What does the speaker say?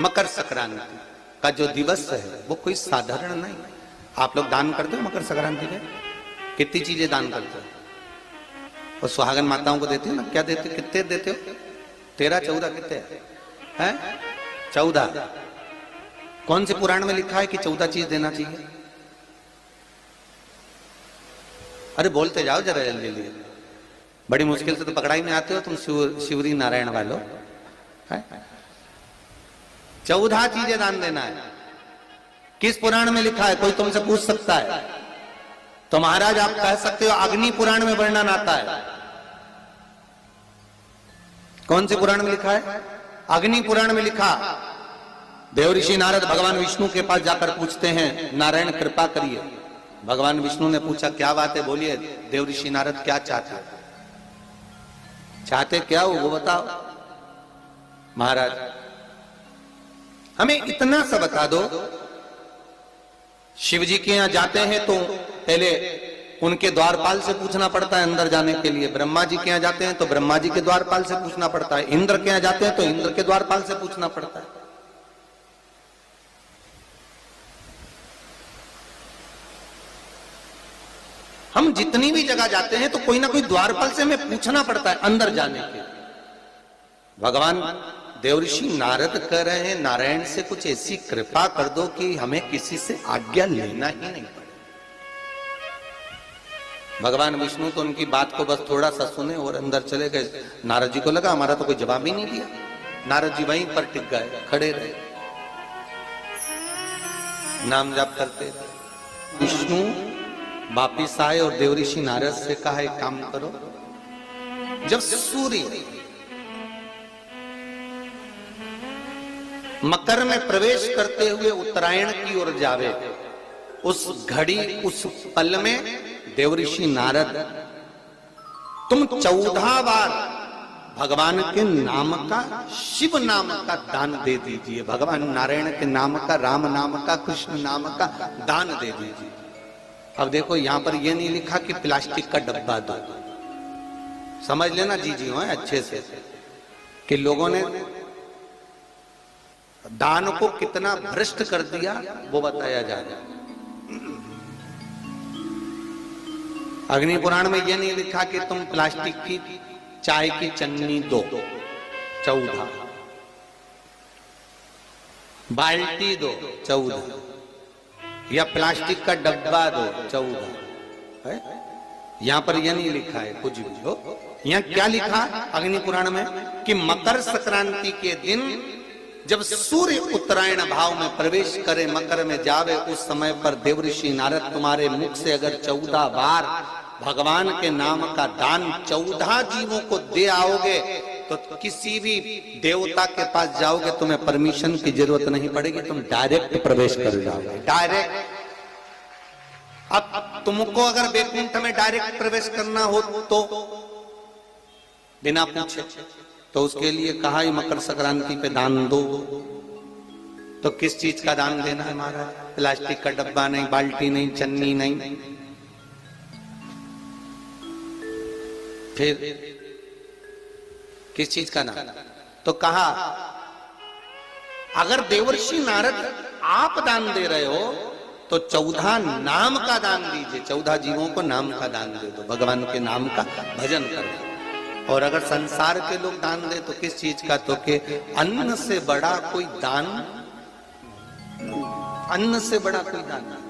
मकर संक्रांति का जो दिवस है वो कोई साधारण नहीं। आप लोग दान करते हो मकर संक्रांति पे? कितनी चीजें दान करते हो? और सुहागन माताओं को देते हो ना? क्या देते हो? कितने देते हो? 13 14 कितने हैं? 14। कौन से पुराण में लिखा है कि 14 चीज देना चाहिए? अरे बोलते जाओ जरा जल्दी जल्दी, बड़ी मुश्किल से तो पकड़ाई में आते हो तुम शिवरी नारायण वालों। 14 चीजें दान देना है। किस पुराण में लिखा है? कोई तुमसे पूछ सकता है तो महाराज आप कह सकते हो अग्नि पुराण में वर्णन आता है। कौन से पुराण में लिखा है? अग्नि पुराण में लिखा। देवऋषि नारद भगवान विष्णु के पास जाकर पूछते हैं, नारायण कृपा करिए। भगवान विष्णु ने पूछा क्या बात है, बोलिए। देवऋषि नारद क्या चाहते क्या हो वो बताओ। महाराज हमें इतना सा बता दो, शिव जी के यहां जाते हैं तो पहले उनके द्वारपाल से पूछना पड़ता है अंदर जाने के लिए। ब्रह्मा जी के यहां जाते हैं तो ब्रह्मा जी के द्वारपाल से पूछना पड़ता है। इंद्र के यहां जाते हैं तो इंद्र के द्वारपाल से पूछना पड़ता है। हम जितनी भी जगह जाते हैं तो कोई ना कोई द्वारपाल से हमें पूछना पड़ता है अंदर जाने के। भगवान देवऋषि नारद कह रहे हैं नारायण से कुछ ऐसी कृपा कर दो कि हमें किसी से आज्ञा लेना ही नहीं पड़े। भगवान विष्णु तो उनकी बात को बस थोड़ा सा सुने और अंदर चले गए। नारद जी को लगा हमारा तो कोई जवाब ही नहीं दिया। नारद जी वहीं पर टिक गए, खड़े रहे, नाम जाप करते रहे। विष्णु वापिस आए और देवऋषि नारद से कहा एक काम करो, जब सूर्य मकर में प्रवेश करते हुए उत्तरायण की ओर जावे, उस घड़ी उस पल में देवऋषि नारद तुम 14 बार भगवान के नाम का, शिव नाम का दान दे दीजिए। भगवान नारायण के नाम का, राम नाम का, कृष्ण नाम का दान दे दीजिए। अब देखो यहां पर यह नहीं लिखा कि प्लास्टिक का डब्बा दो। समझ लेना जी हो अच्छे से कि लोगों ने दान को कितना भ्रष्ट कर दिया वो बताया जाएगा। अग्नि पुराण में यह नहीं लिखा कि तुम प्लास्टिक की चाय की चन्नी दो 14, बाल्टी दो 14, या प्लास्टिक का डब्बा दो 14 है? यहां पर यह नहीं लिखा है कुछ भी हो। यहां क्या लिखा अग्नि पुराण में कि मकर संक्रांति के दिन जब सूर्य उत्तरायण भाव में प्रवेश करे, मकर में जावे, उस समय पर देवऋषि नारद तुम्हारे मुख से अगर 14 बार भगवान के नाम का दान 14 जीवों को दे आओगे तो किसी भी देवता के पास जाओगे तुम्हें परमिशन की जरूरत नहीं पड़ेगी, तुम डायरेक्ट प्रवेश कर जाओगे। डायरेक्ट। अब तुमको अगर वैकुंठ में डायरेक्ट प्रवेश करना हो तो बिना पूछे, तो उसके लिए कहा ही मकर संक्रांति पे दान दो। तो किस चीज का दान देना है महाराज? प्लास्टिक का डब्बा नहीं, बाल्टी नहीं, चन्नी नहीं, फिर किस चीज का दान? तो कहा अगर देवर्षि नारद आप दान दे रहे हो तो 14 नाम का दान दीजिए। 14 जीवों को नाम का दान दे दो, भगवान के नाम का भजन करो। और अगर संसार के लोग दान दे तो किस चीज का? तो के अन्न से बड़ा कोई दान, अन्न से बड़ा कोई दान नहीं।